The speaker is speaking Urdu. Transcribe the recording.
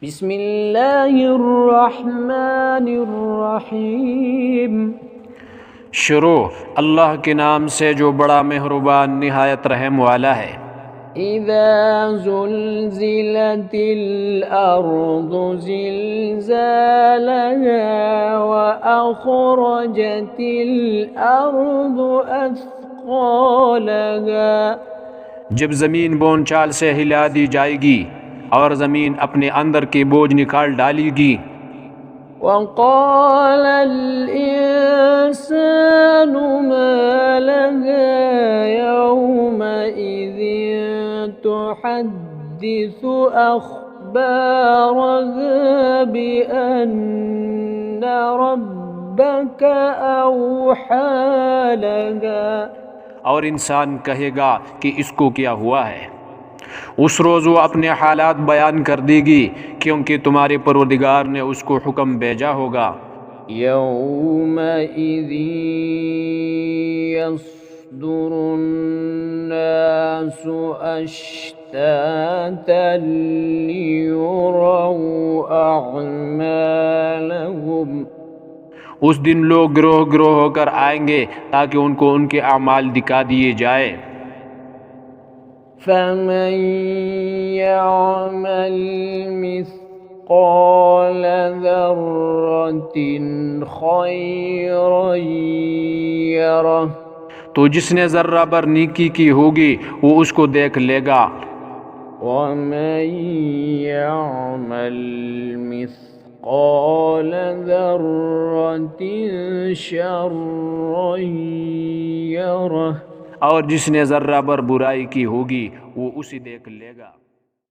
بسم اللہ الرحمن الرحیم۔ شروع اللہ کے نام سے جو بڑا مہربان نہایت رحم والا ہے۔ اذا زلزلت الارض زلزالها واخرجت الارض اثقالها، جب زمین بونچال سے ہلا دی جائے گی اور زمین اپنے اندر کے بوجھ نکال ڈالے گی۔ وقال الانسان ما لها يومئذ تحدث اخبارها بان ربك اوحى لها، اور انسان کہے گا کہ اس کو کیا ہوا ہے۔ اس روز وہ اپنے حالات بیان کر دے گی کیونکہ تمہارے پروردگار نے اس کو حکم بھیجا ہوگا۔ يومئذ يصدر الناس أشتاتا ليروا أعمالهم، اس دن لوگ گروہ گروہ ہو کر آئیں گے تاکہ ان کو ان کے اعمال دکھا دیے جائے۔ فمن يعمل مثقال ذرة خيرا يره، تو جس نے ذرہ بر نیکی کی ہوگی وہ اس کو دیکھ لے گا۔ ومن يعمل مثقال ذرة شرا يره، اور جس نے ذرہ بر برائی کی ہوگی وہ اسے دیکھ لے گا۔